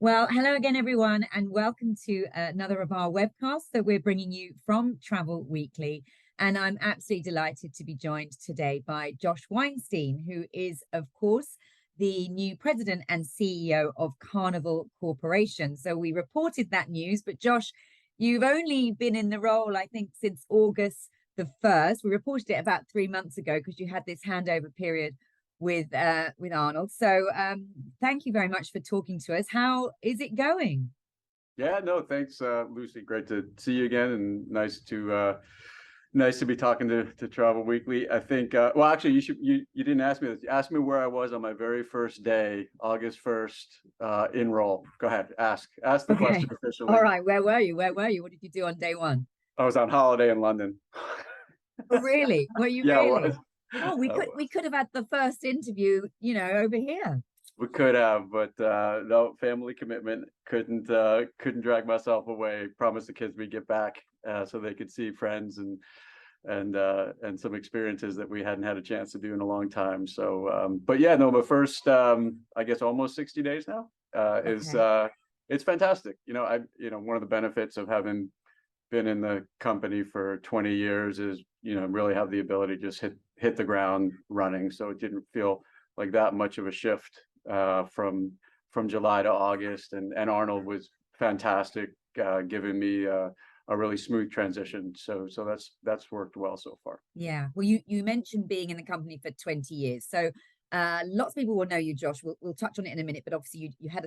Well, hello again, everyone, and welcome to another of our webcasts that we're bringing you from Travel Weekly. And I'm absolutely delighted to be joined today by Josh Weinstein, who is, of course, the new president and CEO of Carnival Corporation. So we reported that news, but Josh, you've only been in the role, I think, since August the 1st. We reported it about 3 months ago because you had this handover period with Arnold. So thank you very much for talking to us. How is it going? Yeah, no, thanks, Lucy. Great to see you again, and nice to be talking to Travel Weekly. I think, well, actually, you didn't ask me this. You asked me where I was on my very first day, August 1st, in role. Go ahead, ask the Okay. question officially. All right. Where were you? Where were you? What did you do on day one? I was on holiday in London. Oh, really? Were you Yeah, I really? was. Oh, I we was. could have had the first interview, over here. We could have, but no, family commitment. Couldn't drag myself away. Promised the kids we'd get back so they could see friends and some experiences that we hadn't had a chance to do in a long time. So, but yeah, no, but first, I guess almost 60 days now is Okay. it's fantastic. One of the benefits of having been in the company for 20 years is, really have the ability to just hit the ground running. So it didn't feel like that much of a shift from July to August, and Arnold was fantastic, giving me a really smooth transition. So that's worked well so far. Yeah. Well, you mentioned being in the company for 20 years. So lots of people will know you, Josh. We'll touch on it in a minute, but obviously you had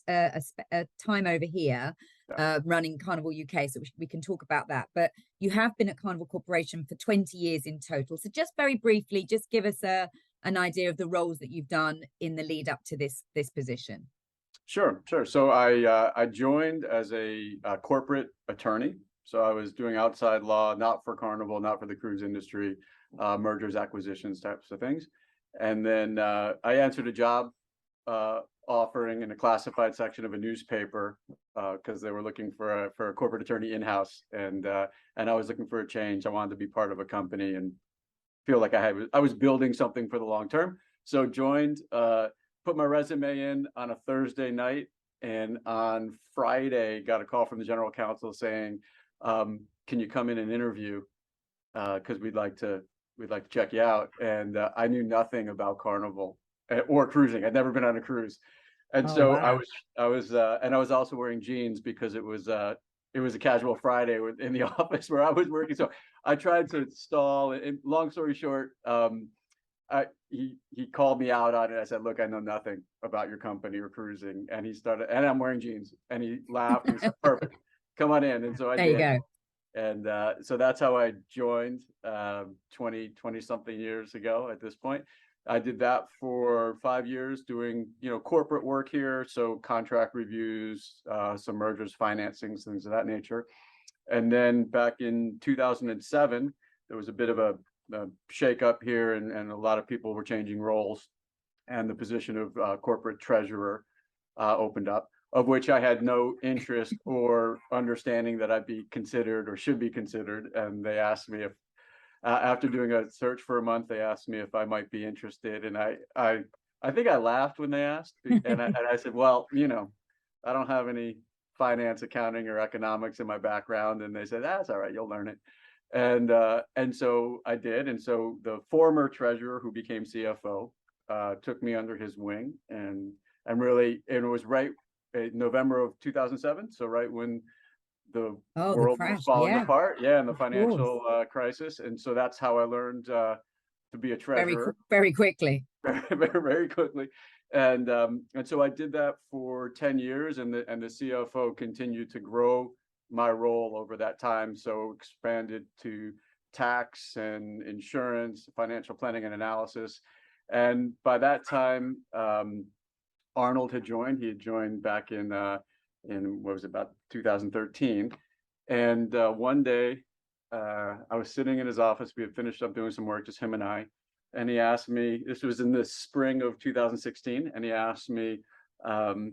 a time over here Yeah. running Carnival UK, so we can talk about that. But you have been at Carnival Corporation for 20 years in total. So just very briefly, just give us an idea of the roles that you've done in the lead up to this position. Sure. So I joined as a corporate attorney. So I was doing outside law, not for Carnival, not for the cruise industry, mergers, acquisitions, types of things. And then I answered a job offering in a classified section of a newspaper because they were looking for a corporate attorney in-house, and I was looking for a change. I wanted to be part of a company and feel like I was building something for the long term. So joined. Put my resume in on a Thursday night, and on Friday got a call from the general counsel saying, "Can you come in and interview? Because we'd like to check you out." And I knew nothing about Carnival or cruising. I'd never been on a cruise, and Oh, so wow. I was also wearing jeans because it was a casual Friday in the office where I was working. So I tried to stall. And long story short, he called me out on it. I said, "Look, I know nothing about your company or cruising." And he started, and I'm wearing jeans, and he laughed and he said, "Perfect, come on in." And so I There you did. go. And so that's how I joined 20 something years ago at this point. I did that for 5 years doing, corporate work here. So contract reviews, some mergers, financings, things of that nature. And then back in 2007, there was a bit of a shake up here, and a lot of people were changing roles, and the position of corporate treasurer opened up, of which I had no interest or understanding that I'd be considered or should be considered. And they asked me if, after doing a search for a month, they asked me if I might be interested. And I think I laughed when they asked, and I said, "Well, I don't have any finance, accounting, or economics in my background." And they said, "That's all right, you'll learn it." And so I did. And so the former treasurer, who became CFO, took me under his wing, and really, and it was right in November of 2007. So right when the Oh, the world was crash. falling Yeah, apart, yeah, and the of course. financial crisis. And so that's how I learned to be a treasurer Very quickly. very quickly. And so I did that for 10 years, and the CFO continued to grow my role over that time. So expanded to tax and insurance, financial planning and analysis. And by that time, Arnold had joined. He had joined back in what was it, about 2013. And one day, I was sitting in his office. We had finished up doing some work, just him and I. And he asked me, this was in the spring of 2016, and he asked me, how's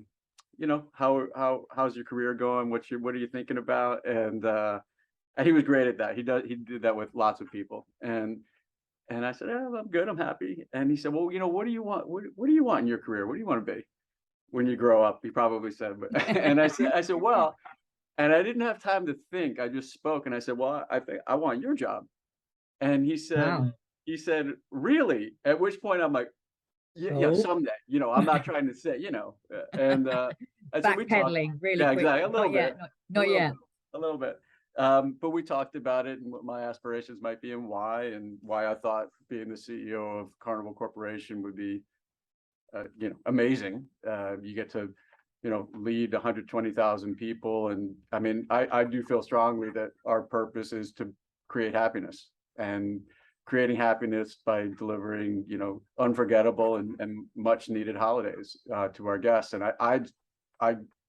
your career going? What are you thinking about? And he was great at that. He did that with lots of people. And I said, "Oh, I'm good. I'm happy." And he said, "Well, what do you want? What do you want in your career? What do you want to be?" when you grow up, he probably said, but, and I said, well, and I didn't have time to think. I just spoke and I said, well, I think I want your job. And Wow. he said, really? At which point I'm like, yeah, yeah, Oh, someday, I'm not trying to say, and so we talked. backpedaling really Yeah, quick. exactly. A little Not bit, yet. Not yet. a little bit. But we talked about it and what my aspirations might be and why I thought being the CEO of Carnival Corporation would be, amazing. You get to, lead 120,000 people. And I mean, I do feel strongly that our purpose is to create happiness and creating happiness by delivering, unforgettable and much needed holidays to our guests. And I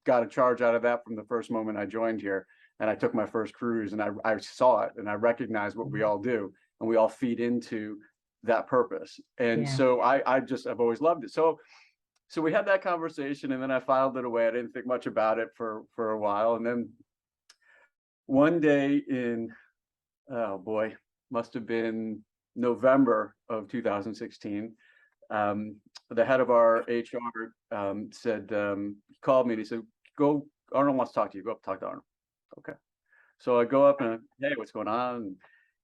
got a charge out of that from the first moment I joined here. And I took my first cruise and I saw it and I recognized what we all do and we all feed into that purpose. And Yeah. so I've always loved it. So we had that conversation and then I filed it away. I didn't think much about it for a while. And then one day in, oh boy, must have been November of 2016. The head of our HR said, called me and he said, go, Arnold wants to talk to you. Go up and talk to Arnold. Okay. So I go up and, hey, what's going on? And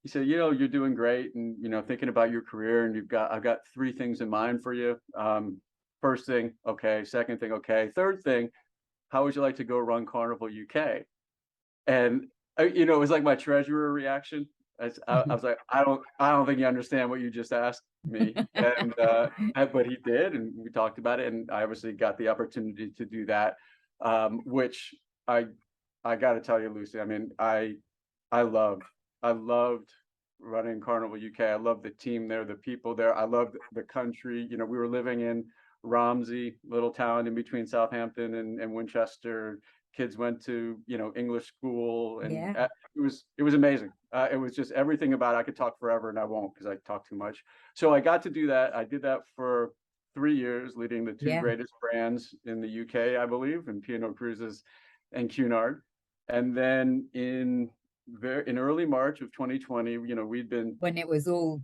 he said, you're doing great. And, thinking about your career and I've got three things in mind for you. First thing, okay. Second thing, okay. Third thing, how would you like to go run Carnival UK? And it was like my treasurer reaction. I was like, I don't think you understand what you just asked me. And but he did, and we talked about it, and I obviously got the opportunity to do that, which I got to tell you, Lucy. I mean, I loved running Carnival UK. I loved the team there, the people there. I loved the country. We were living in Romsey, little town in between Southampton and Winchester. Kids went to English school, and Yeah. it was amazing. It was just everything about it. I could talk forever, and I won't because I talk too much. So I got to do that. I did that for 3 years, leading the two Yeah. greatest brands in the UK, I believe, in P&O Cruises and Cunard. And then in early March of 2020, we'd been, When it was all,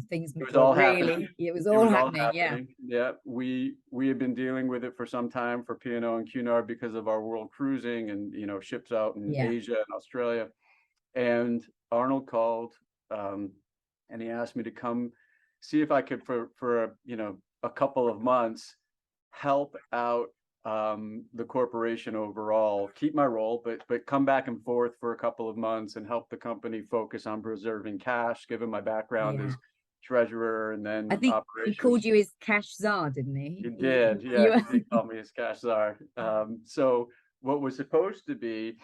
things it was were all really, happening. it was It all was all happening. Yeah. happening. Yeah, we had been dealing with it for some time for P&O and Cunard because of our world cruising and ships out in Yeah. Asia and Australia. And Arnold called, and he asked me to come see if I could for a couple of months help out the corporation overall, keep my role, but come back and forth for a couple of months and help the company focus on preserving cash, given my background Yeah. as treasurer and I then think he called operations. you his cash czar, didn't he? He did, yeah, You he did call me his cash czar. So what was supposed to be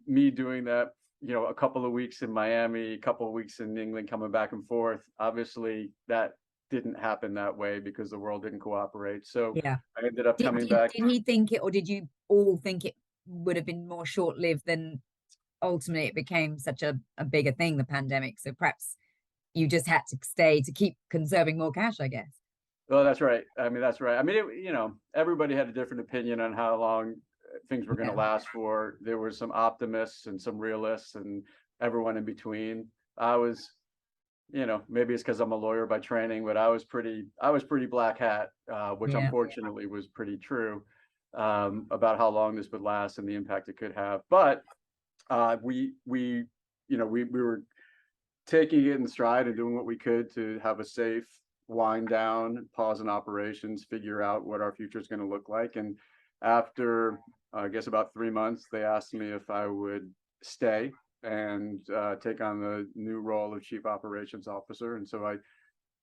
me doing that, a couple of weeks in Miami, a couple of weeks in England, coming back and forth. Obviously, that didn't happen that way because the world didn't cooperate. So yeah. I ended up Did, coming did back. did he think it, or did you all think it would have been more short-lived than ultimately it became such a bigger thing, the pandemic? So perhaps you just had to stay to keep conserving more cash, I guess. Well, that's right. I mean, that's right. I mean, everybody had a different opinion on how long things were going to Yeah. last for. There were some optimists and some realists and everyone in between. I was, maybe it's because I'm a lawyer by training, but I was pretty black hat, which Yeah. unfortunately was pretty true, about how long this would last and the impact it could have. But we were taking it in stride and doing what we could to have a safe wind down, pause in operations, figure out what our future is going to look like. And after, I guess, about 3 months, they asked me if I would stay and take on the new role of Chief Operations Officer. And so I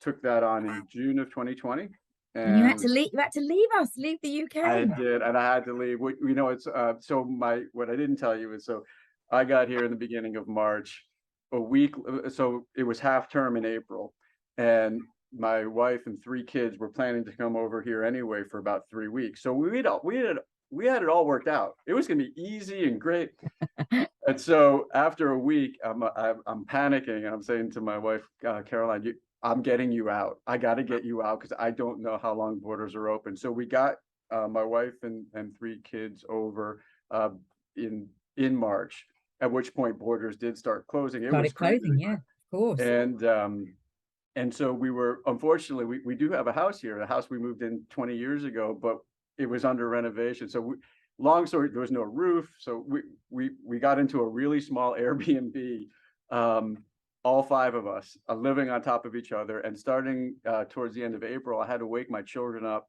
took that on in June of 2020. And you had And to leave. You had to leave us, leave the I UK. did, and I had to leave. It's so what I didn't tell you is, so I got here in the beginning of March, a week. So it was half term in April, and my wife and three kids were planning to come over here anyway for about 3 weeks. So we had it all worked out. It was going to be easy and great. And so after a week, I'm panicking and I'm saying to my wife, Caroline, I'm getting you out. I got to get you out because I don't know how long borders are open. So we got my wife and three kids over in March, at which point borders did start closing. It was Started crazy. closing, yeah, of course. And so we were, unfortunately, we do have a house here, a house we moved in 20 years ago, but it was under renovation. So long story, there was no roof. So we got into a really small Airbnb, all five of us living on top of each other. And starting towards the end of April, I had to wake my children up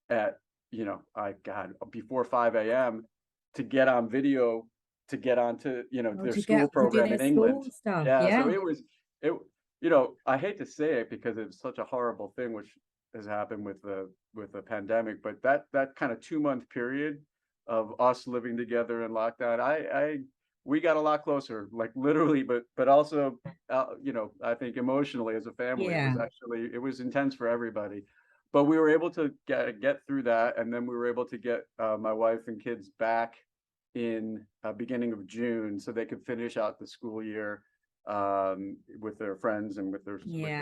at, before 5 a.m. to get on video, to get onto, Oh, their to school get to do program their in England. school stuff. Yeah. So Yeah. it, I hate to say it because it's such a horrible thing, which has happened with the pandemic, but that kind of 2 month period of us living together in lockdown, we got a lot closer, like literally, but also, I think emotionally as a family, Yeah. it was intense for everybody. But we were able to get through that, and then we were able to get my wife and kids back in beginning of June, so they could finish out the school year with their friends and with their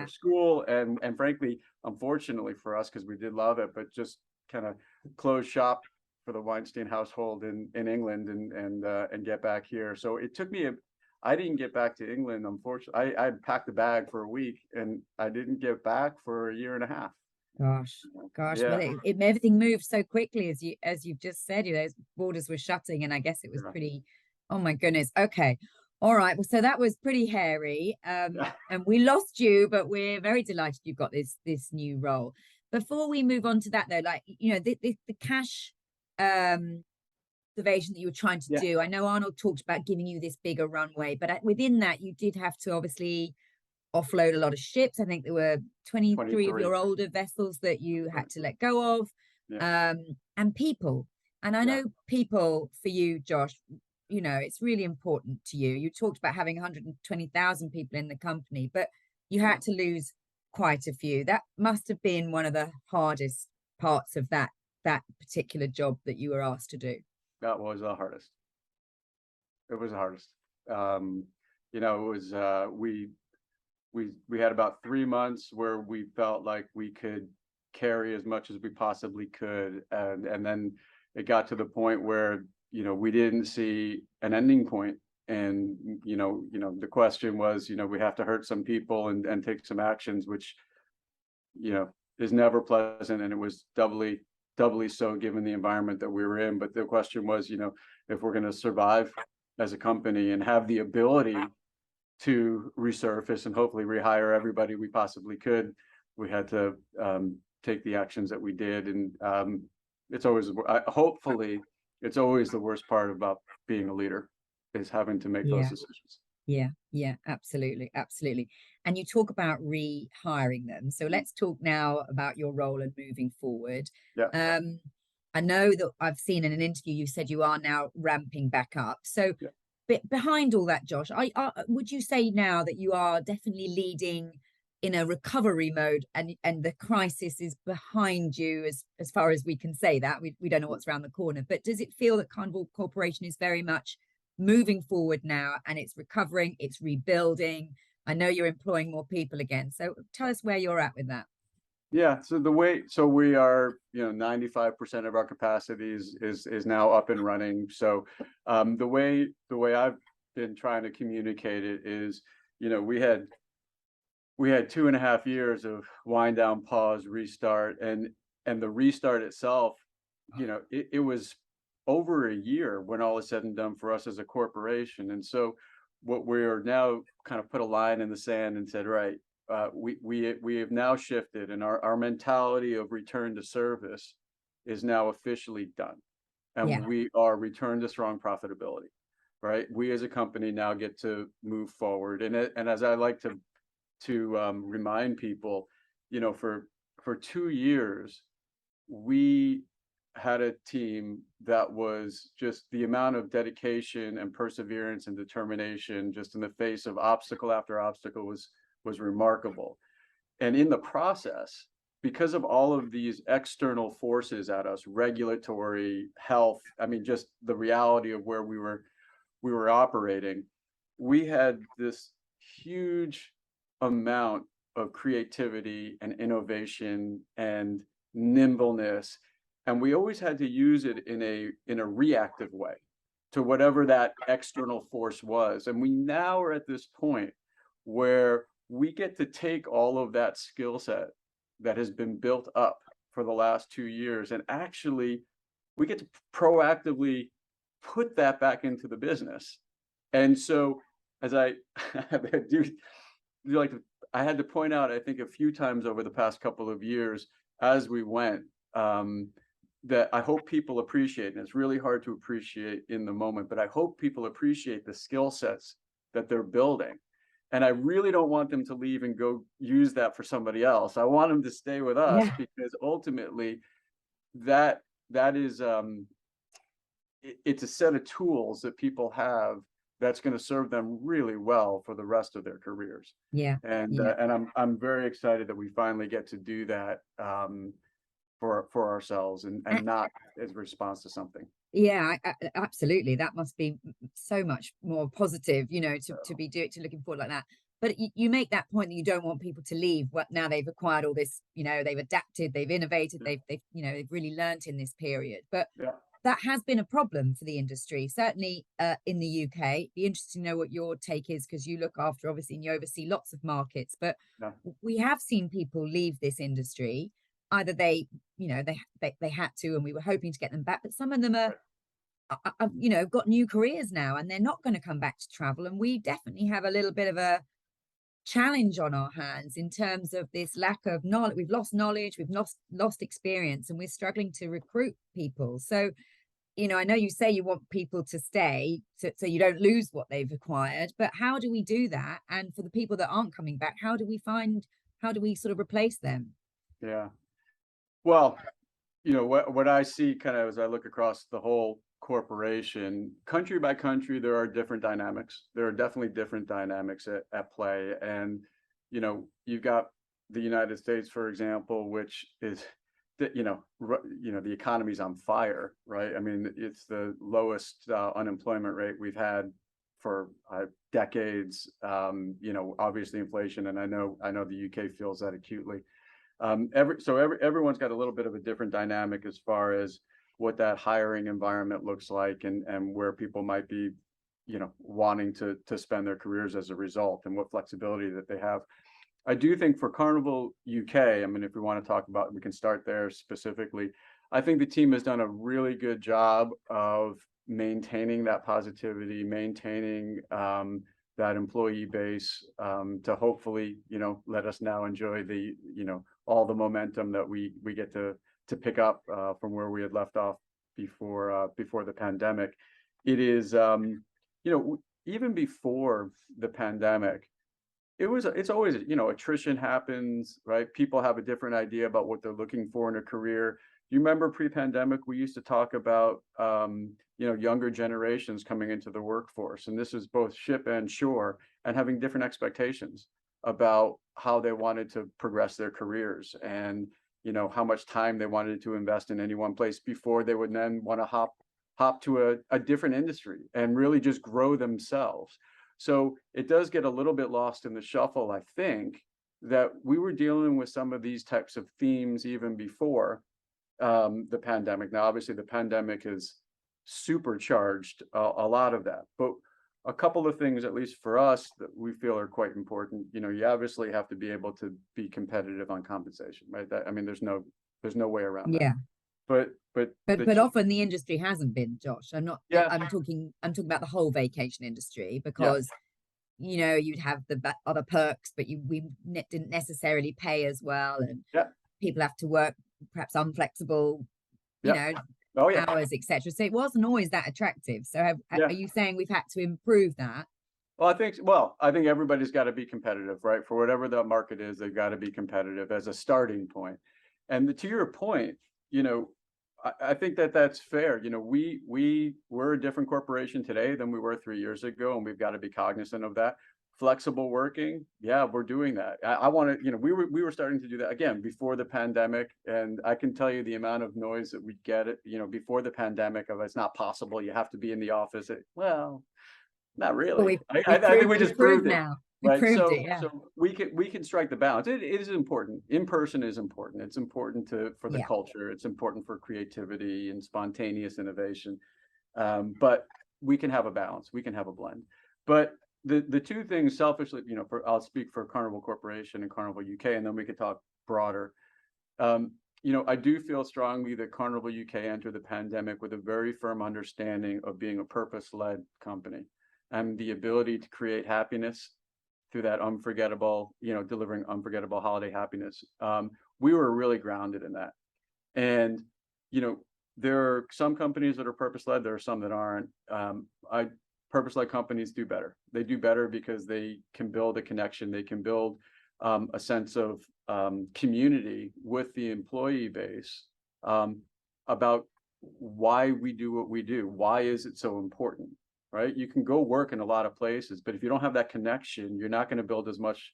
school, and frankly, unfortunately for us, because we did love it, but just kind of close shop for the Weinstein household in England, and get back here. So it took me I didn't get back to England, unfortunately. I packed a bag for a week, and I didn't get back for a year and a half. Gosh. Well, Yeah. everything moved so quickly, as you've just said. Those borders were shutting, and I guess it was Yeah. pretty. Oh my goodness. Okay. All right. Well, so that was pretty hairy. And we lost you, but we're very delighted you've got this new role. Before we move on to that, though, like the cash evasion that you were trying to Yeah. do. I know Arnold talked about giving you this bigger runway, but within that, you did have to obviously offload a lot of ships. I think there were 23 of your older vessels that you had to let go of, Yeah. and people. And I know people for you, Josh, it's really important to you. You talked about having 120,000 people in the company, but you had to lose quite a few. That must have been one of the hardest parts of that particular job that you were asked to do. That was the hardest. It was the hardest. It was we had about 3 months where we felt like we could carry as much as we possibly could, and then it got to the point where we didn't see an ending point, and the question was, we have to hurt some people and take some actions, which is never pleasant, and it was doubly so given the environment that we were in. But the question was, if we're going to survive as a company and have the ability to resurface and hopefully rehire everybody we possibly could, we had to take the actions that we did. And it's always, hopefully, it's always the worst part about being a leader, is having to make those decisions. Yeah, absolutely. And you talk about rehiring them. So let's talk now about your role and moving forward. Yeah. I know that I've seen in an interview you said you are now ramping back up. So behind all that, Josh, would you say now that you are definitely leading in a recovery mode, and the crisis is behind you, as far as we can say that? We don't know what's around the corner, but does it feel that Carnival Corporation is very much moving forward now, and it's recovering, it's rebuilding? I know you're employing more people again, so tell us where you're at with that. Yeah, so we are, 95% of our capacity is now up and running. So the way I've been trying to communicate it is, we had 2.5 years of wind down, pause, restart, and the restart itself, it was over a year when all is said and done for us as a corporation. And so what we're now kind of put a line in the sand and said, right, we have now shifted, and our mentality of return to service is now officially done, and we are returned to strong profitability. Right, we as a company now get to move forward, and as I like to remind people, for 2 years we had a team that was just, the amount of dedication and perseverance and determination just in the face of obstacle after obstacle was remarkable. And in the process, because of all of these external forces at us, regulatory, health, I mean, just the reality of where we were operating, we had this huge amount of creativity and innovation and nimbleness, and we always had to use it in a reactive way to whatever that external force was. And we now are at this point where we get to take all of that skill set that has been built up for the last 2 years and actually we get to proactively put that back into the business. And so as I do like I had to point out, I think a few times over the past couple of years as we went, that I hope people appreciate, and it's really hard to appreciate in the moment, but I hope people appreciate the skill sets that they're building. And I really don't want them to leave and go use that for somebody else. I want them to stay with us Yeah. because ultimately that is it's a set of tools that people have that's going to serve them really well for the rest of their careers. Yeah. And Yeah. I'm very excited that we finally get to do that for ourselves and not as a response to something. Yeah, absolutely. That must be so much more positive, to be looking forward like that. But you make that point that you don't want people to leave. What now they've acquired all this, they've adapted, they've innovated, Yeah, they've really learnt in this period. But yeah, that has been a problem for the industry, certainly in the UK. Be interested to know what your take is because you look after, obviously, and you oversee lots of markets. But yeah, we have seen people leave this industry. Either they had to, and we were hoping to get them back, but some of them right. got new careers now and they're not going to come back to travel. And we definitely have a little bit of a challenge on our hands in terms of this lack of knowledge. We've lost knowledge, we've lost experience, and we're struggling to recruit people. So, I know you say you want people to stay so you don't lose what they've acquired, but how do we do that? And for the people that aren't coming back, how do we sort of replace them? Yeah. Well, what I see kind of as I look across the whole corporation, country by country, there are different dynamics. There are definitely different dynamics at play. And, you've got the United States, for example, which is that, the economy's on fire, right? I mean, it's the lowest unemployment rate we've had for decades. Obviously inflation, and I know the UK feels that acutely. Everyone's got a little bit of a different dynamic as far as what that hiring environment looks like and where people might be, wanting to spend their careers as a result and what flexibility that they have. I do think for Carnival UK, I mean, if we want to talk about, we can start there specifically. I think the team has done a really good job of maintaining that positivity, maintaining that employee base to hopefully, let us now enjoy the, all the momentum that we get to pick up from where we had left off before the pandemic. It is, even before the pandemic, it's always, attrition happens, right? People have a different idea about what they're looking for in a career. You remember pre-pandemic, we used to talk about, younger generations coming into the workforce, and this is both ship and shore, and having different expectations about how they wanted to progress their careers and, how much time they wanted to invest in any one place before they would then want to hop to a different industry and really just grow themselves. So it does get a little bit lost in the shuffle, I think, that we were dealing with some of these types of themes even before the pandemic. Now, obviously, the pandemic has supercharged a lot of that. But a couple of things, at least for us, that we feel are quite important. You obviously have to be able to be competitive on compensation, right? I mean, there's no way around that. Yeah. But But often the industry hasn't been, Josh. I'm not. yeah, I'm talking about the whole vacation industry yeah, because you'd have the other perks, but we didn't necessarily pay as well, and yeah, people have to work perhaps unflexible, you yeah. know, Oh yeah, hours, etc. So it wasn't always that attractive. So yeah. are you saying we've had to improve that? Well, I think everybody's got to be competitive, right? For whatever the market is, they've got to be competitive as a starting point. And to your point, I think that that's fair. We're a different corporation today than we were 3 years ago, and we've got to be cognizant of that. Flexible working, yeah, we're doing that. I want to, we were starting to do that again before the pandemic, and I can tell you the amount of noise that we get, before the pandemic of it's not possible. You have to be in the office. Well, not Well, really. we've I think we we've just proved proved it, now. We've right? proved it. So Yeah. so we can strike the balance. It is important. In person is important. It's important for the Yeah. culture. It's important for creativity and spontaneous innovation. But we can have a balance. We can have a blend. But the two things selfishly, I'll speak for Carnival Corporation and Carnival UK, and then we could talk broader. I do feel strongly that Carnival UK entered the pandemic with a very firm understanding of being a purpose-led company and the ability to create happiness through that unforgettable, delivering unforgettable holiday happiness. We were really grounded in that. And, there are some companies that are purpose-led, there are some that aren't. Purpose-led companies do better. They do better because they can build a connection, they can build a sense of community with the employee base about why we do what we do. Why is it so important, right? You can go work in a lot of places, but if you don't have that connection, you're not going to build as much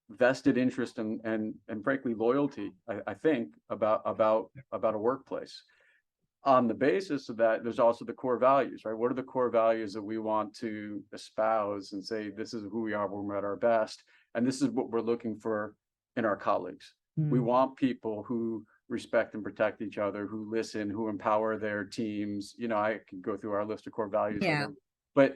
vested interest and frankly loyalty, I think, about a workplace. On the basis of that, there's also the core values, right? What are the core values that we want to espouse and say, this is who we are when we're at our best, and this is what we're looking for in our colleagues. We want people who respect and protect each other, who listen, who empower their teams. I can go through our list of core values. Yeah. But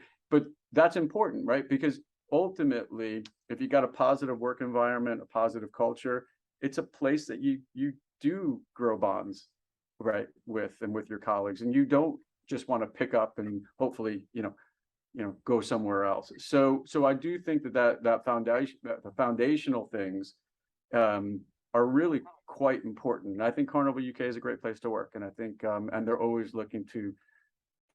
that's important, right? Because ultimately, if you got a positive work environment, a positive culture, it's a place that you do grow bonds, right, with your colleagues, and you don't just want to pick up and hopefully go somewhere else. So I do think that foundation, the foundational things are really quite important. And I think Carnival UK is a great place to work, and I think and they're always looking to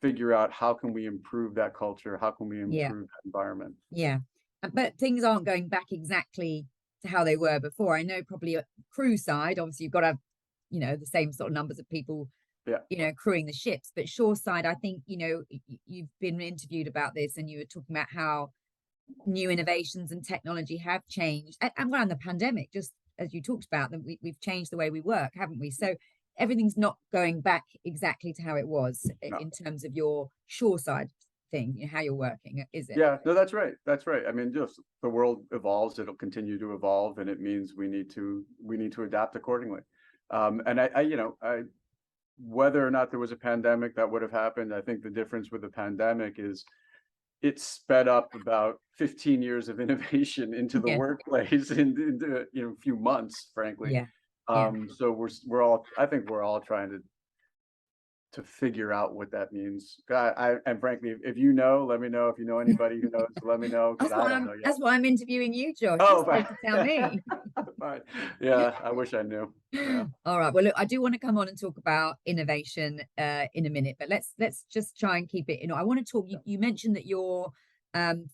figure out how can we improve that culture, how can we improve that environment. Yeah, but things aren't going back exactly to how they were before. I know probably a crew side, obviously you've got to have, the same sort of numbers of people, crewing the ships. But shoreside, I think, you've been interviewed about this, and you were talking about how new innovations and technology have changed, and around the pandemic, just as you talked about, that we've changed the way we work, haven't we? So everything's not going back exactly to how it was in terms of your shoreside thing, how you're working, is it? Yeah, no, that's right. That's right. I mean, just the world evolves, it'll continue to evolve, and it means we need to adapt accordingly. And I whether or not there was a pandemic that would have happened, I think the difference with the pandemic is it sped up about 15 years of innovation into the workplace in a few months, frankly. So we're all, I think we're all trying to figure out what that means. And frankly, if you know, let me know. If you know anybody who knows, let me know, because I don't know yet. That's why I'm interviewing you, Josh. Oh, you're supposed to tell me. Fine. Yeah, I wish I knew. Yeah. All right. Well, look, I do want to come on and talk about innovation in a minute, but let's just try and keep it. I want to talk. You mentioned that your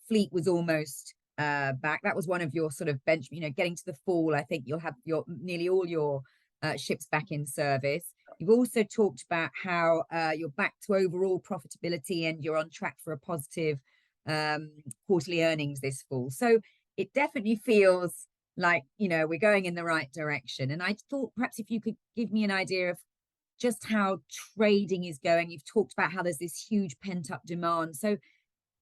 fleet was almost back. That was one of your sort of bench. Getting to the fall, I think you'll have your nearly all your ships back in service. You've also talked about how you're back to overall profitability and you're on track for a positive quarterly earnings this fall. So it definitely feels like, we're going in the right direction. And I thought perhaps if you could give me an idea of just how trading is going. You've talked about how there's this huge pent up demand. So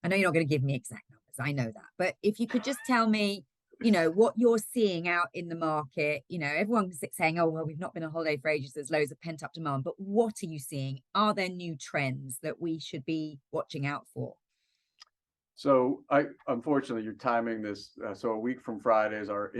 I know you're not going to give me exact numbers, I know that. But if you could just tell me, what you're seeing out in the market. Everyone's saying, oh, well, we've not been on holiday for ages, there's loads of pent up demand. But what are you seeing? Are there new trends that we should be watching out for? So unfortunately, you're timing this. So a week from Friday is our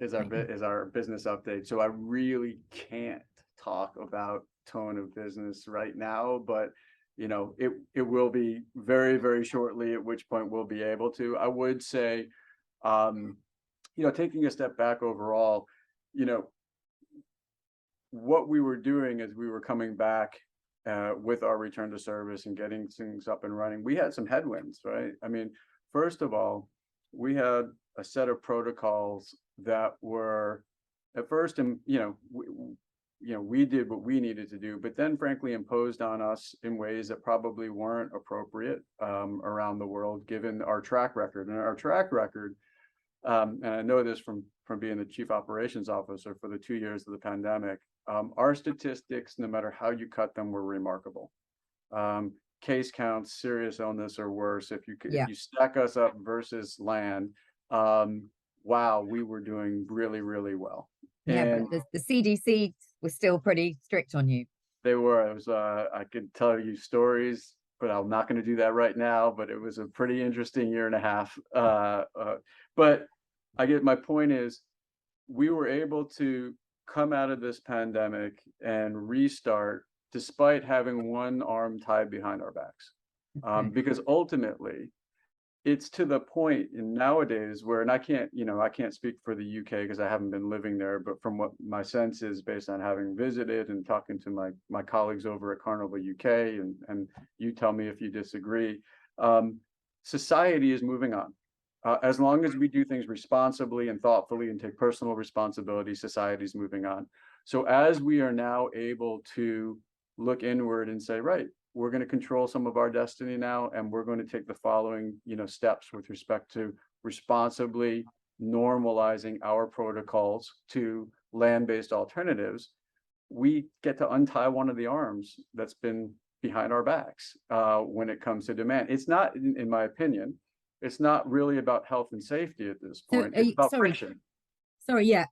business update. So I really can't talk about tone of business right now, but it will be very, very shortly, at which point we'll be able to. I would say, taking a step back overall, what we were doing as we were coming back with our return to service and getting things up and running, we had some headwinds, right? I mean, first of all, we had a set of protocols that were at first, and we did what we needed to do, but then frankly imposed on us in ways that probably weren't appropriate around the world, given our track record. And our track record, and I know this from being the chief operations officer for the 2 years of the pandemic, our statistics, no matter how you cut them, were remarkable. Case counts, serious illness or worse. If you stack us up versus land, wow, we were doing really, really well. Yeah, but the CDC was still pretty strict on you. They were. It was. I could tell you stories, but I'm not going to do that right now. But it was a pretty interesting year and a half. But I get my point is, we were able to come out of this pandemic and restart despite having one arm tied behind our backs. Okay. Because ultimately, it's to the point in nowadays where, and I can't speak for the UK because I haven't been living there, but from what my sense is based on having visited and talking to my colleagues over at Carnival UK, and you tell me if you disagree, society is moving on. As long as we do things responsibly and thoughtfully and take personal responsibility, society is moving on. So as we are now able to look inward and say, right, we're going to control some of our destiny now, and we're going to take the following, steps with respect to responsibly normalizing our protocols to land-based alternatives. We get to untie one of the arms that's been behind our backs when it comes to demand. It's not, in my opinion, it's not really about health and safety at this So point. It's about sorry, friction.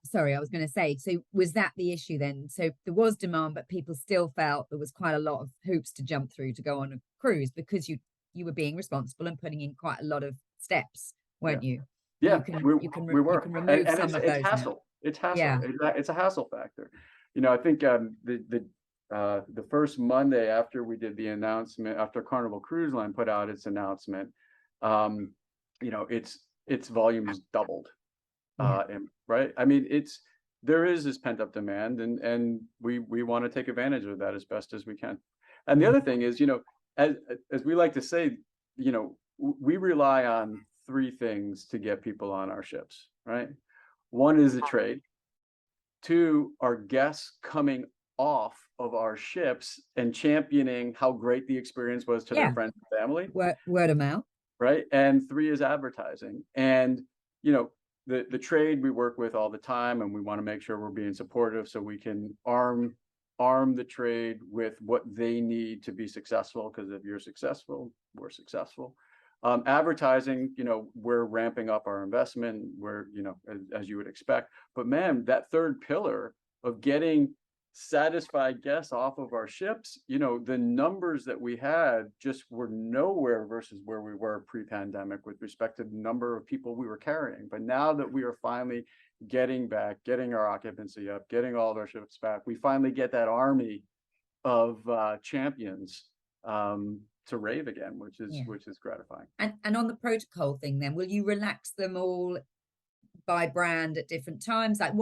sorry, I was going to say, so was that the issue then? So there was demand, but people still felt there was quite a lot of hoops to jump through to go on a cruise because you were being responsible and putting in quite a lot of steps, weren't you? Yeah, You can we were, remove and some of those hassle. now. It's hassle. Yeah. It's a hassle factor. I think the first Monday after we did the announcement, after Carnival Cruise Line put out its announcement, its volumes doubled. Yeah. Right. I mean, there is this pent up demand, and we want to take advantage of that as best as we can. And the other thing is, as we like to say, we rely on three things to get people on our ships, right? One is the trade. Two, our guests coming off of our ships and championing how great the experience was to their friends and family. Word of mouth. Right. And three is advertising. And, the trade we work with all the time, and we want to make sure we're being supportive so we can arm the trade with what they need to be successful. Because if you're successful, we're successful. Advertising, we're ramping up our investment. We're, as you would expect. But man, that third pillar of getting satisfied guests off of our ships, the numbers that we had just were nowhere versus where we were pre-pandemic with respect to the number of people we were carrying. But now that we are finally getting our occupancy up, getting all of our ships back, we finally get that army of champions to rave again, which is gratifying. And on the protocol thing, then, will you relax them all by brand at different times? Like,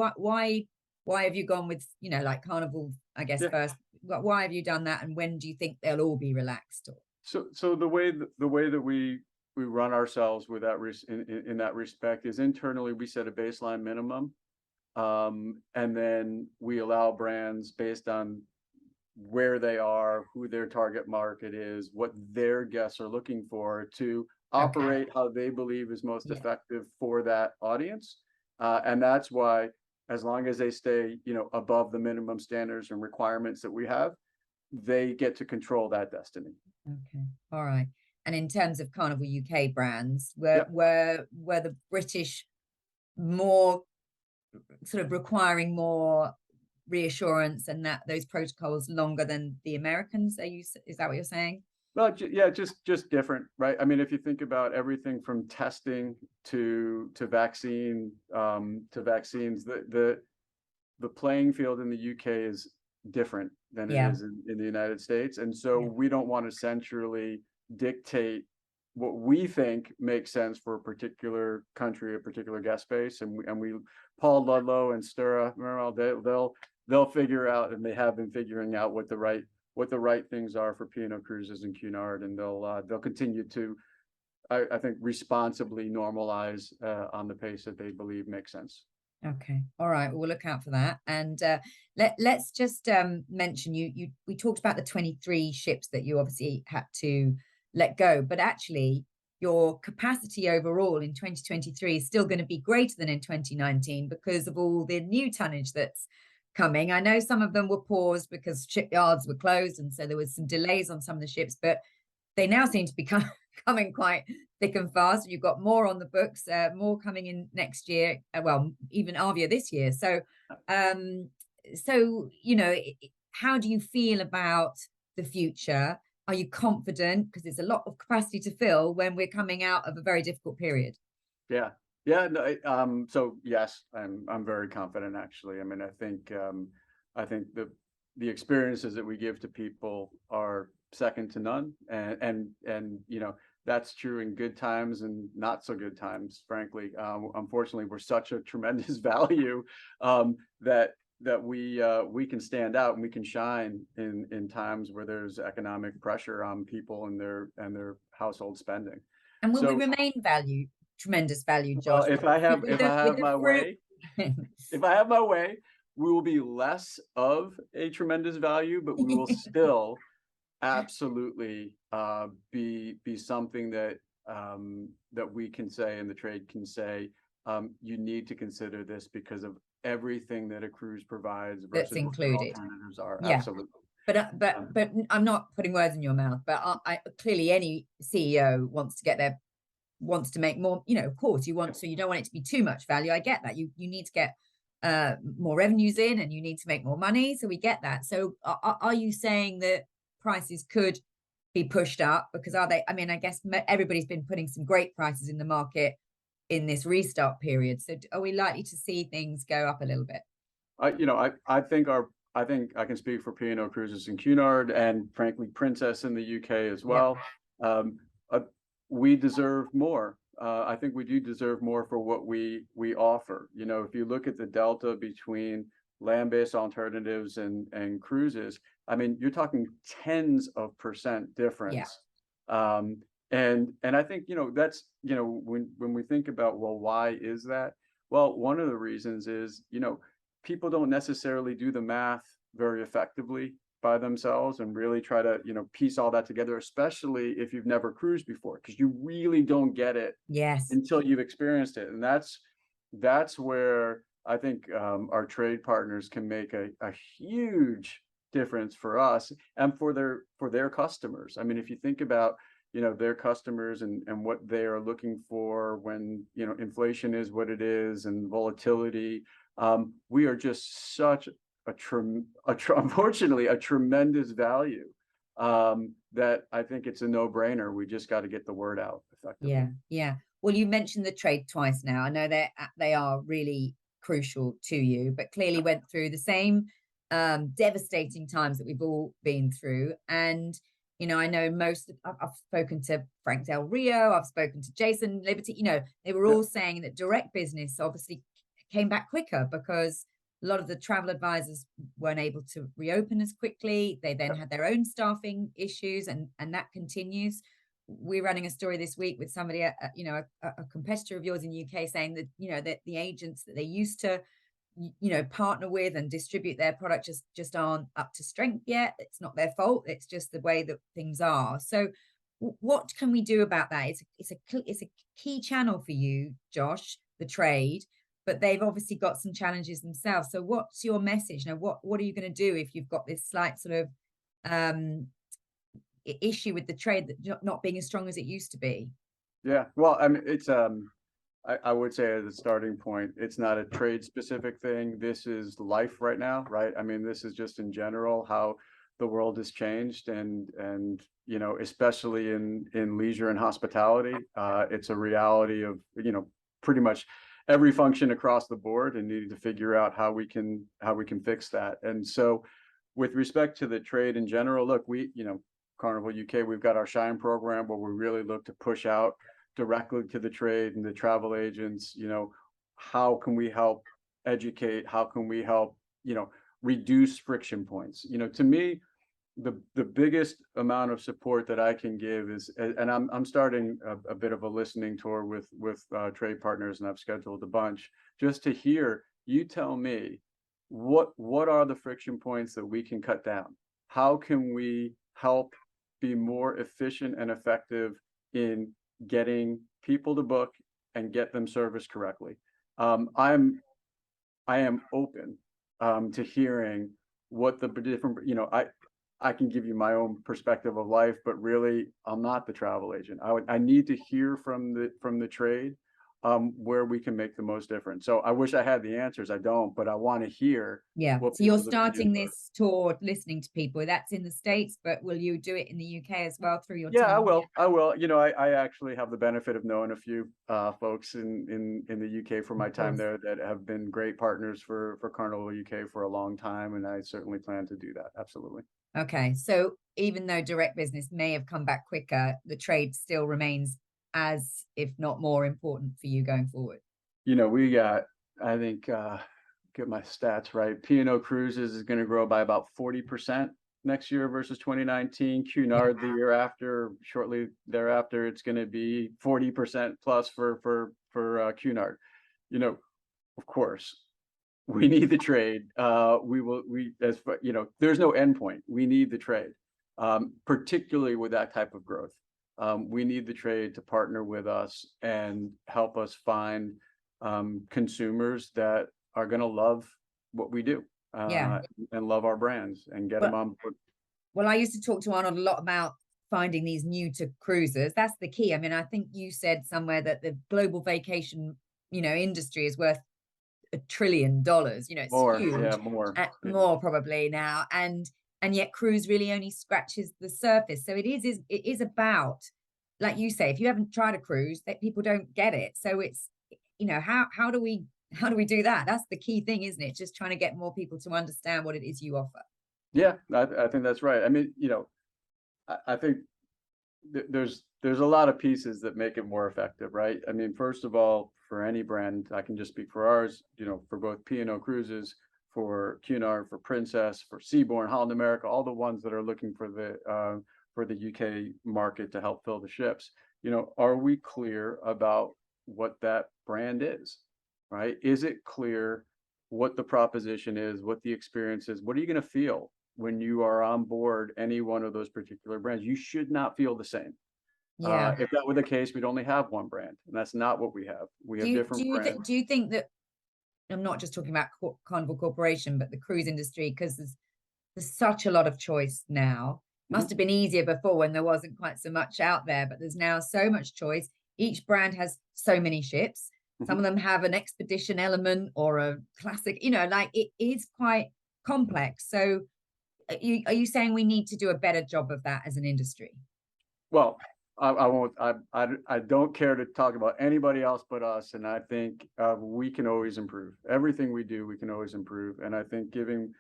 why have you gone with, like Carnival, I guess, first? Why have you done that, and when do you think they'll all be relaxed? So the way that we run ourselves with that in that respect is internally we set a baseline minimum, and then we allow brands based on where they are, who their target market is, what their guests are looking for, to operate how they believe is most effective for that audience, and that's why, as long as they stay, above the minimum standards and requirements that we have, they get to control that destiny. Okay. All right. And in terms of Carnival UK brands, were the British more sort of requiring more reassurance and that those protocols longer than the Americans? Is that what you're saying? Well, just different, right? I mean, if you think about everything from testing to vaccines, the playing field in the UK is different than it is in the United States, and so we don't want to centrally dictate what we think makes sense for a particular country, a particular guest base, and we Paul Ludlow and Stura, they'll figure out, and they have been figuring out what the right things are for P&O Cruises and Cunard, and they'll continue to, I think, responsibly normalize on the pace that they believe makes sense. Okay. All right. We'll look out for that. And let's just mention we talked about the 23 ships that you obviously had to let go, but actually your capacity overall in 2023 is still going to be greater than in 2019 because of all the new tonnage that's coming. I know some of them were paused because shipyards were closed, and so there was some delays on some of the ships, but they now seem to be coming quite thick and fast. You've got more on the books, more coming in next year. Well, even Avia this year. So, how do you feel about the future? Are you confident? Because there's a lot of capacity to fill when we're coming out of a very difficult period. Yeah, Yeah, no, so yes, I'm very confident actually. I mean, I think the experiences that we give to people are second to none, and that's true in good times and not so good times, frankly. Unfortunately, we're such a tremendous value that we can stand out and we can shine in times where there's economic pressure on people and their household spending. And will we So, remain tremendous value, well, Josh? With if I with have the my fruit. way, if I have my way, we will be less of a tremendous value, but we will still absolutely be something that that we can say and the trade can say, you need to consider this because of everything that a cruise provides That's versus what their included. alternatives are. Yeah. Absolutely. Um, But I'm not putting words in your mouth. But clearly any CEO wants to make more. Of course, you don't want it to be too much value. I get that. You need to get more revenues in, and you need to make more money. So we get that. So are you saying that prices could be pushed up? Because are they? I mean, I guess everybody's been putting some great prices in the market in this restart period. So are we likely to see things go up a little bit? I think I can speak for P&O Cruises and Cunard and frankly Princess in the UK as Yeah. well. Um, uh, we deserve more. I think we do deserve more for what we offer. If you look at the delta between land-based alternatives and cruises, I mean, you're talking tens of percent Yeah. difference. Um, and I think that's when we think about, well, why is that? Well, one of the reasons is people don't necessarily do the math very effectively by themselves and really try to piece all that together, especially if you've never cruised before, because you really don't get it Yes. until you've experienced it. And that's where I think our trade partners can make a huge difference for us and for their customers. I mean, if you think about their customers and what they are looking for when inflation is what it is and volatility, we are just such unfortunately a tremendous value, that I think it's a no-brainer. We just got to get the word out effectively. Yeah. Yeah. Well, you mentioned the trade twice now. I know they are really crucial to you, but clearly went through the same devastating times that we've all been through. And I know I've spoken to Frank Del Rio, I've spoken to Jason Liberty. They were Yeah, all saying that direct business obviously came back quicker because a lot of the travel advisors weren't able to reopen as quickly. They then yeah, had their own staffing issues, and that continues. We're running a story this week with somebody, a competitor of yours in the UK, saying that that the agents that they used to partner with and distribute their product just aren't up to strength yet. It's not their fault, it's just the way that things are. So what can we do about that? It's a key channel for you, Josh, the trade, but they've obviously got some challenges themselves. So what's your message now? What are you going to do if you've got this slight sort of issue with the trade that not being as strong as it used to be? yeah. Well, I mean, it's I would say as a starting point, it's not a trade specific thing. This is life right now, right? I mean, this is just in general how the world has changed, and especially in leisure and hospitality, it's a reality of pretty much every function across the board, and needing to figure out how we can fix that. And so, with respect to the trade in general, look, we Carnival UK, we've got our Shine program where we really look to push out directly to the trade and the travel agents. How can we help educate? How can we help reduce friction points? To me, the biggest amount of support that I can give is, and I'm starting a bit of a listening tour with trade partners, and I've scheduled a bunch just to hear you tell me what are the friction points that we can cut down. How can we help be more efficient and effective in getting people to book and get them serviced correctly? I am open to hearing what the different, I can give you my own perspective of life, but really I'm not the travel agent. I need to hear from the trade where we can make the most difference. So I wish I had the answers. I don't, but I want to hear Yeah. what So you're people's starting opinions are. this tour listening to people. That's in the States, but will you do it in the UK as well through your Yeah, I team here? will. I will. You know, I actually have the benefit of knowing a few folks in the UK from my Of time course. there that have been great partners for Carnival UK for a long time, and I certainly plan to do that. Absolutely. Okay. So even though direct business may have come back quicker, the trade still remains as, if not more important for you going forward. You know, we got, I think, get my stats right. P&O Cruises is going to grow by about 40% next year versus 2019. Yeah. Cunard the year after, shortly thereafter, it's going to be 40% plus for Cunard. You know, of course, we need the trade. There's no endpoint. We need the trade, particularly with that type of growth. We need the trade to partner with us and help us find consumers that are going to love what we do, Yeah. and love our brands and get them But on board. well, I used to talk to Arnold a lot about finding these new to cruisers. That's the key. I mean, I think you said somewhere that the global vacation, industry is worth $1 trillion. It's More, yeah, huge, more. Yeah. more probably now, and yet cruise really only scratches the surface. So it is about, like you say, if you haven't tried a cruise, that people don't get it. So it's how do we do that? That's the key thing, isn't it? Just trying to get more people to understand what it is you offer. Yeah, I think that's right. I mean, I think there's a lot of pieces that make it more effective, right? I mean, first of all, for any brand, I can just speak for ours, for both P&O Cruises, for Cunard, for Princess, for Seabourn, Holland America, all the ones that are looking for the UK market to help fill the ships. Are we clear about what that brand is, right? Is it clear what the proposition is, what the experience is? What are you going to feel when you are on board any one of those particular brands? You should not feel the same. Yeah. If that were the case, we'd only have one brand, and that's not what we have. We have different brands. Do you think that, I'm not just talking about Carnival Corporation, but the cruise industry, because there's such a lot of choice now. Must have been easier before when there wasn't quite so much out there, but there's now so much choice. Each brand has so many ships. Some of them have an expedition element or a classic, like it is quite complex. So are you saying we need to do a better job of that as an industry? Well, I won't. I don't care to talk about anybody else but us, and I think we can always improve. Everything we do, we can always improve, and I think giving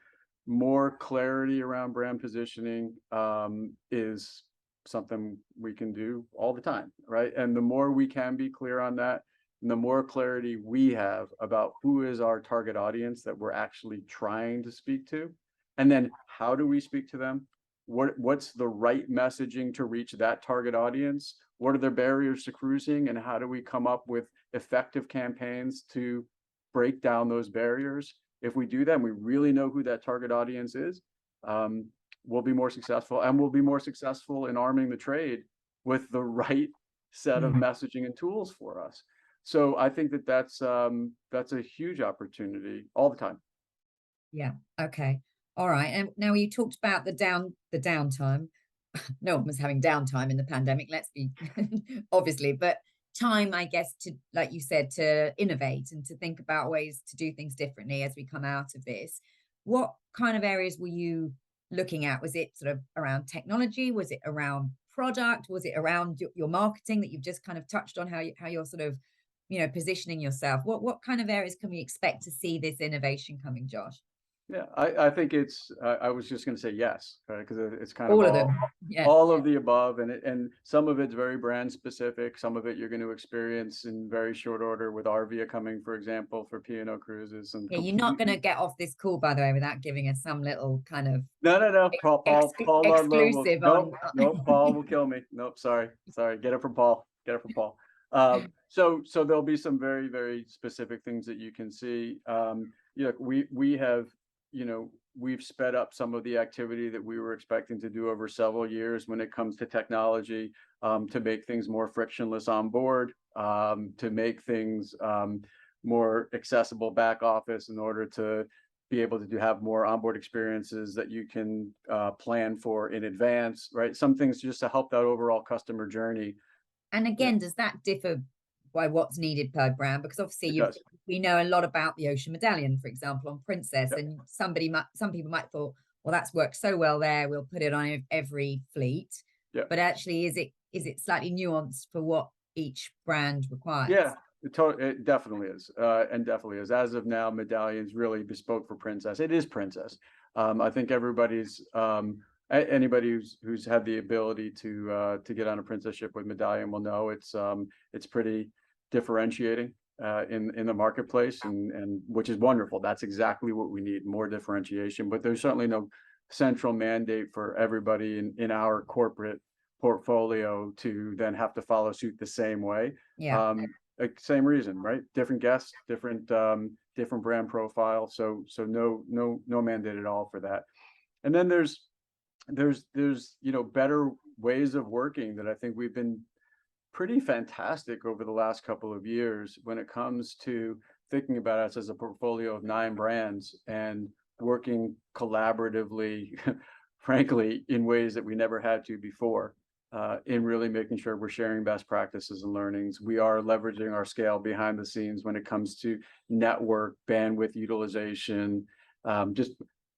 more clarity around brand positioning is something we can do all the time, right? And the more we can be clear on that, and the more clarity we have about who is our target audience that we're actually trying to speak to, and then how do we speak to them? What's the right messaging to reach that target audience? What are the barriers to cruising, and how do we come up with effective campaigns to break down those barriers? If we do that and we really know who that target audience is, we'll be more successful, and we'll be more successful in arming the trade with the right set of messaging and tools for us. So I think that's a huge opportunity all the time. Yeah. Okay. All right. And now you talked about the downtime. No one was having downtime in the pandemic, let's be obviously, but time, I guess, to, like you said, to innovate and to think about ways to do things differently as we come out of this. What kind of areas were you looking at? Was it sort of around technology? Was it around product? Was it around your marketing that you've just kind of touched on, how you're sort of, positioning yourself? What kind of areas can we expect to see this innovation coming, Josh? Yeah, I think it's, I was just going to say yes, right? Because it's kind of All of them. Yeah. all of the above, and some of it's very brand specific. Some of it you're going to experience in very short order with Arvia coming, for example, for P&O Cruises, and Yeah, you're not going to get off this call, by the way, without giving us some little kind of no. Paul Ludlow will, exclusive nope, on. nope. Paul will kill me. Nope, sorry. Get it from Paul. So there'll be some very, very specific things that you can see. We have, we've sped up some of the activity that we were expecting to do over several years when it comes to technology, to make things more frictionless on board, to make things more accessible back office in order to be able to have more onboard experiences that you can plan for in advance, right? Some things just to help that overall customer journey. And again, does that differ by what's needed per brand, because obviously It does. we know a lot about the Ocean Medallion, for example, on Princess, Yep. and some people might thought, well, that's worked so well there, we'll put it on every fleet. Yep. But actually, is it slightly nuanced for what each brand requires? Yeah, it definitely is, and definitely is. As of now, Medallion's really bespoke for Princess. It is Princess. I think anybody who's had the ability to get on a Princess ship with Medallion will know it's pretty differentiating in the marketplace, and which is wonderful. That's exactly what we need, more differentiation. But there's certainly no central mandate for everybody in our corporate portfolio to then have to follow suit the same way. Yeah. Like, same reason, right? Different guests, different brand profile. So no mandate at all for that. And then there's better ways of working that I think we've been pretty fantastic over the last couple of years when it comes to thinking about us as a portfolio of 9 brands and working collaboratively, frankly, in ways that we never had to before. In really making sure we're sharing best practices and learnings. We are leveraging our scale behind the scenes when it comes to network, bandwidth utilization, just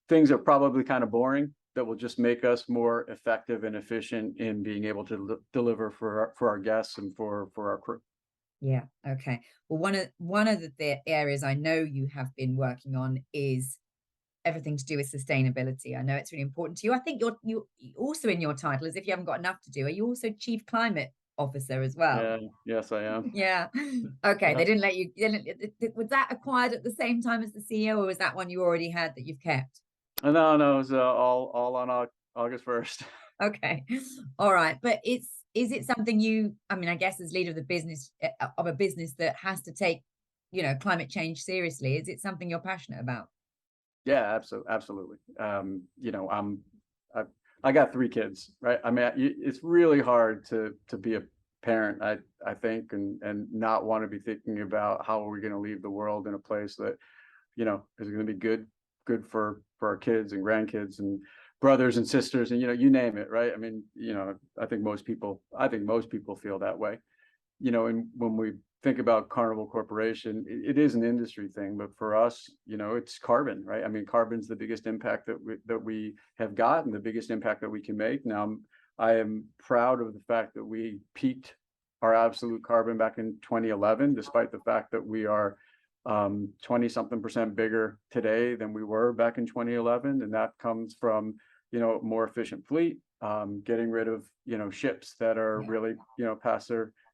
things that are probably kind of boring that will just make us more effective and efficient in being able to deliver for our guests and for our crew. Yeah. Okay. Well, one of the areas I know you have been working on is everything to do with sustainability. I know it's really important to you. I think you also, in your title, as if you haven't got enough to do, are you also Chief Climate Officer as well? Yeah, yes, I am. Yeah. Okay. Yeah. They didn't let you. Was that acquired at the same time as the CEO, or was that one you already had that you've kept? No, it was all on August 1st. Okay. All right. But is it something you? I mean, I guess as leader of the business of a business that has to take, climate change seriously, is it something you're passionate about? Yeah, absolutely. I got 3 kids, right? I mean, it's really hard to be a parent, I think, and not want to be thinking about how are we going to leave the world in a place that, is going to be good for our kids and grandkids and brothers and sisters, and you name it, right? I mean, I think most people feel that way. And when we think about Carnival Corporation, it is an industry thing, but for us, it's carbon, right? I mean, carbon's the biggest impact that we have got and the biggest impact that we can make. Now, I am proud of the fact that we peaked our absolute carbon back in 2011, despite the fact that we are 20 something percent bigger today than we were back in 2011. And that comes from, more efficient fleet, getting rid of, ships that are really,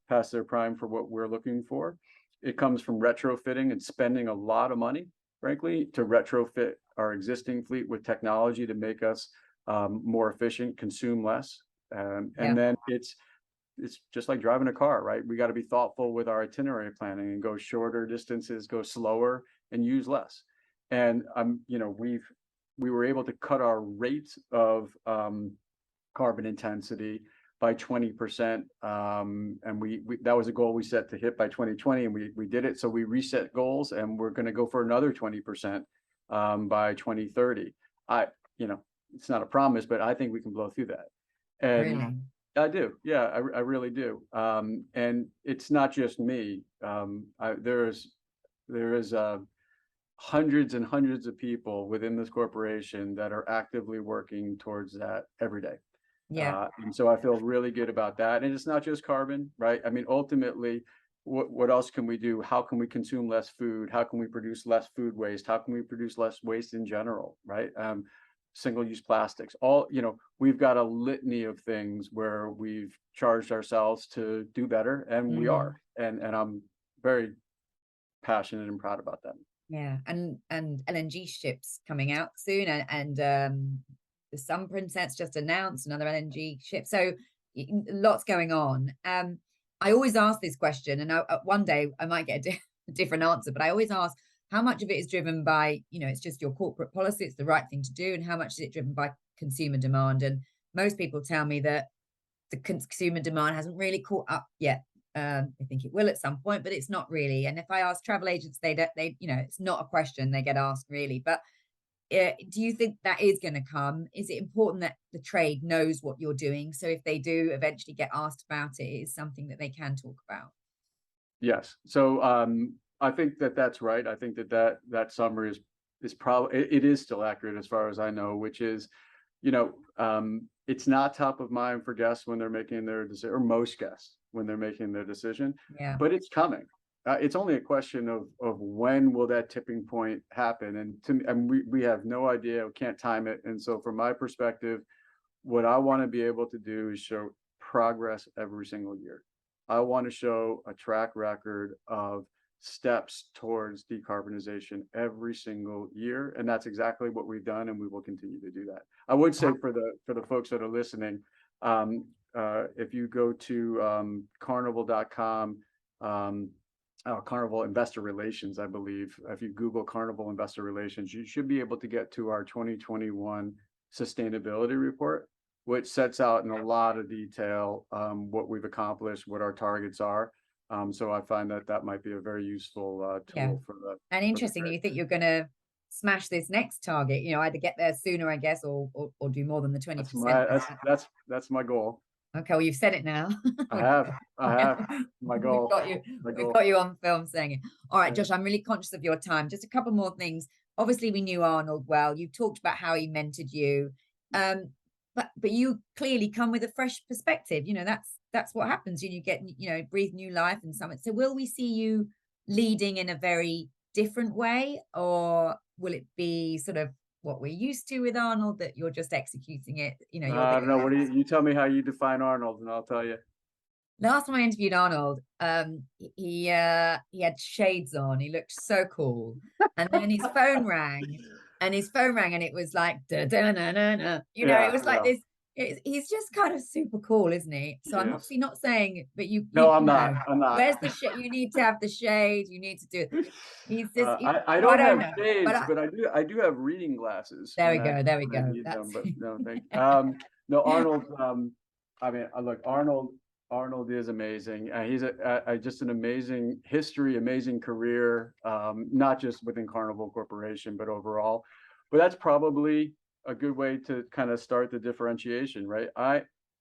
past their prime for what we're looking for. It comes from retrofitting and spending a lot of money, frankly, to retrofit our existing fleet with technology to make us more efficient, consume less. And then it's just like driving a car, right? We got to be thoughtful with our itinerary planning and go shorter distances, go slower, and use less. And we were able to cut our rate of carbon intensity by 20%. And we that was a goal we set to hit by 2020, and we did it. So we reset goals, and we're going to go for another 20% by 2030. It's not a promise, but I think we can blow through that. And Really? I do. Yeah, I really do. And it's not just me. There is hundreds and hundreds of people within this corporation that are actively working towards that every day. Yeah. And so I feel really good about that. And it's not just carbon, right? I mean, ultimately, what else can we do? How can we consume less food? How can we produce less food waste? How can we produce less waste in general, right? Single-use plastics, we've got a litany of things where we've charged ourselves to do better, and we are. And I'm very passionate and proud about that. Yeah. And LNG ships coming out soon, and the Sun Princess just announced another LNG ship. So lots going on. I always ask this question, and one day I might get a different answer, but I always ask, how much of it is driven by, it's just your corporate policy, it's the right thing to do, and how much is it driven by consumer demand? And most people tell me that the consumer demand hasn't really caught up yet. I think it will at some point, but it's not really. And if I ask travel agents, they it's not a question they get asked really. But do you think that is going to come? Is it important that the trade knows what you're doing, so if they do eventually get asked about it, it's something that they can talk about? Yes. So I think that that's right. I think that that summary is probably it is still accurate as far as I know, which is, you know, it's not top of mind for guests when they're making their decision, or most guests when they're making their decision, Yeah. but it's coming. It's only a question of when will that tipping point happen, and to me, and we have no idea, we can't time it. And so, from my perspective, what I want to be able to do is show progress every single year. I want to show a track record of steps towards decarbonization every single year, and that's exactly what we've done, and we will continue to do that. I would say for the folks that are listening, if you go to carnival.com, Carnival Investor Relations, I believe. If you Google Carnival Investor Relations, you should be able to get to our 2021 sustainability report, which sets out in a lot of detail what we've accomplished, what our targets are. So I find that that might be a very useful tool for the. And interesting, you think you're going to smash this next target, either get there sooner, I guess, or do more than the 20%. That's my goal. Okay, well, you've said it now. I have my goal. We've got you on film saying it. All right, Josh, I'm really conscious of your time. Just a couple more things. Obviously, we knew Arnold well. You talked about how he mentored you. But you clearly come with a fresh perspective. That's what happens. You get, breathe new life and something. So will we see you leading in a very different way, or will it be sort of what we're used to with Arnold, that you're just executing it? I don't know. What do you tell me how you define Arnold, and I'll tell you. Last time I interviewed Arnold, he had shades on. He looked so cool, and then his phone rang, and it was like da da na na na. It was like this. He's just kind of super cool, isn't he? So I'm obviously not saying, but No, I'm not. I'm not. Where's the shade? You need to have the shade. You need to do it. He's just. I don't have shades, but I do have reading glasses. There we go. There we go. But no, thank you. No, Arnold. I mean, look, Arnold is amazing. He's just an amazing history, amazing career, not just within Carnival Corporation, but overall. But that's probably a good way to kind of start the differentiation, right?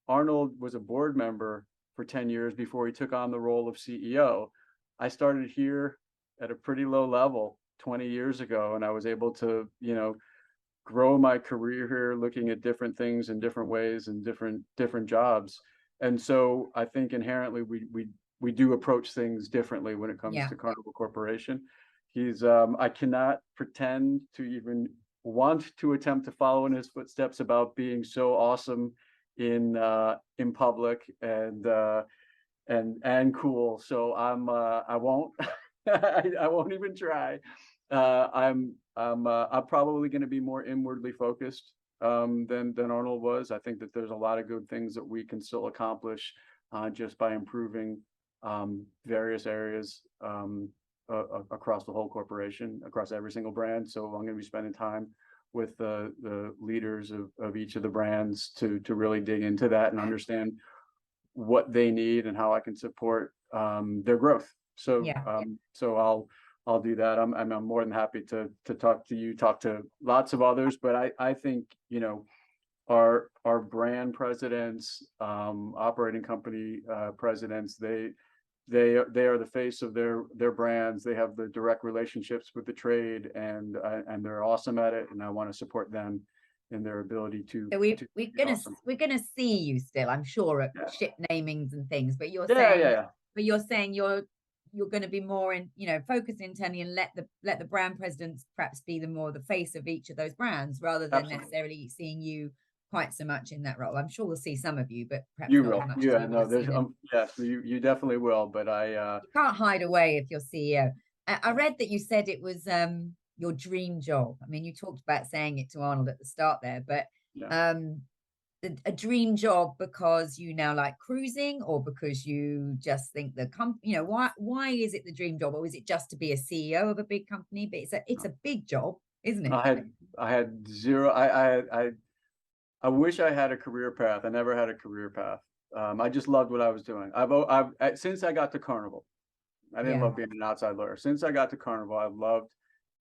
Arnold was a board member for 10 years before he took on the role of CEO. I started here at a pretty low level 20 years ago, and I was able to, grow my career here, looking at different things in different ways and different jobs. And so I think inherently we do approach things differently when it comes to Carnival Corporation. I cannot pretend to even want to attempt to follow in his footsteps about being so awesome in public and cool. So I won't I won't even try. I'm probably going to be more inwardly focused than Arnold was. I think that there's a lot of good things that we can still accomplish just by improving various areas across the whole corporation, across every single brand. So I'm going to be spending time with the leaders of each of the brands to really dig into that and understand what they need and how I can support their growth. So so I'll do that. I'm more than happy to talk to you, talk to lots of others, but I think our brand presidents, operating company presidents, they are the face of their brands. They have the direct relationships with the trade, and they're awesome at it. And I want to support them in their ability to. So we're gonna see you still, I'm sure, at ship namings and things. But you're saying you're going to be more in, focus internally and let the brand presidents perhaps be the face of each of those brands, rather than necessarily seeing you quite so much in that role. I'm sure we'll see some of you, but perhaps you will. Yeah, no, there's yes, you definitely will. But you can't hide away if you're CEO. I read that you said it was your dream job. I mean, you talked about saying it to Arnold at the start there, but a dream job because you now like cruising, or because you just think the company, why is it the dream job? Or is it just to be a CEO of a big company? But it's a big job, isn't it? I had zero. I wish I had a career path. I never had a career path. I just loved what I was doing. Since I got to Carnival, I didn't love being an outside lawyer. Since I got to Carnival, I've loved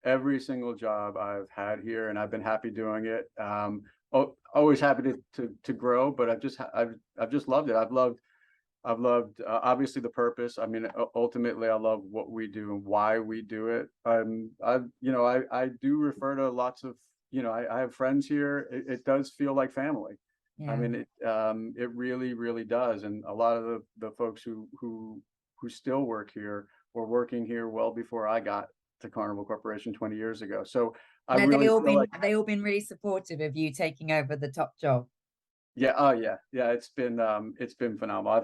every single job I've had here, and I've been happy doing it. Always happy to grow, but I've just loved it. I've loved I've loved, obviously the purpose. I mean, ultimately, I love what we do and why we do it. I do refer to lots of, I have friends here. It does feel like family. I Yeah. mean, it really, really does. And a lot of the folks who still work here were working here well before I got to Carnival Corporation 20 years ago. So I And really feel like, they all been really supportive of you taking over the top job. yeah, oh yeah, yeah, it's been phenomenal.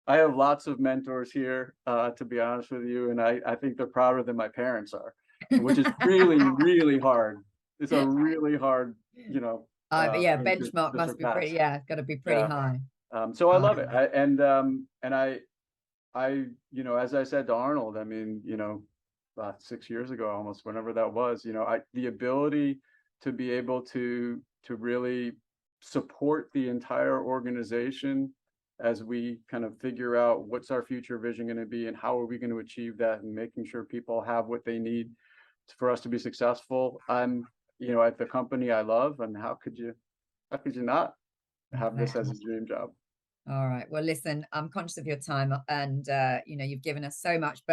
I have lots of mentors here, to be honest with you, and I think they're prouder than my parents are, which is really, really hard. It's a really hard, But yeah, thing benchmark to must be pretty, surpass. yeah, got to be pretty Yeah. high. So I Oh, love it. As I said to Arnold, I mean, 6 years ago, almost, whenever that was, the ability to be able to really support the entire organization as we kind of figure out what's our future vision going to be and how are we going to achieve that and making sure people have what they need for us to be successful. I'm, at the company I love, and how could you not have this as a exactly. dream job? All right. Well, listen, I'm conscious of your time and you've given us so much,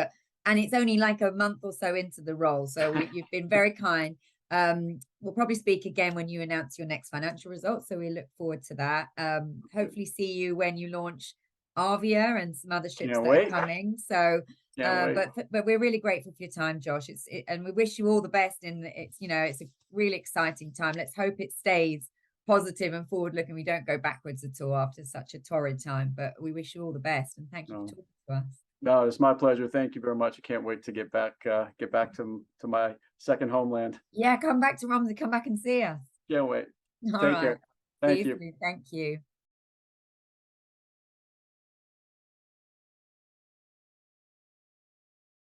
and it's only like a month or so into the role. So you've been very kind. We'll probably speak again when you announce your next financial results. So we look forward to that. Hopefully see you when you launch Avia and some other ships Can't that are wait. coming. So Can't wait. but we're really grateful for your time, Josh. And we wish you all the best it's a really exciting time. Let's hope it stays positive and forward looking. We don't go backwards at all after such a torrid time, but we wish you all the best and thank you for No, talking to us. no, it's my pleasure. Thank you very much. I can't wait to get back to my second homeland. Yeah, come back to Romsey, come back and see us. Can't wait. All Take right. care. See Thank you you. soon. Thank you.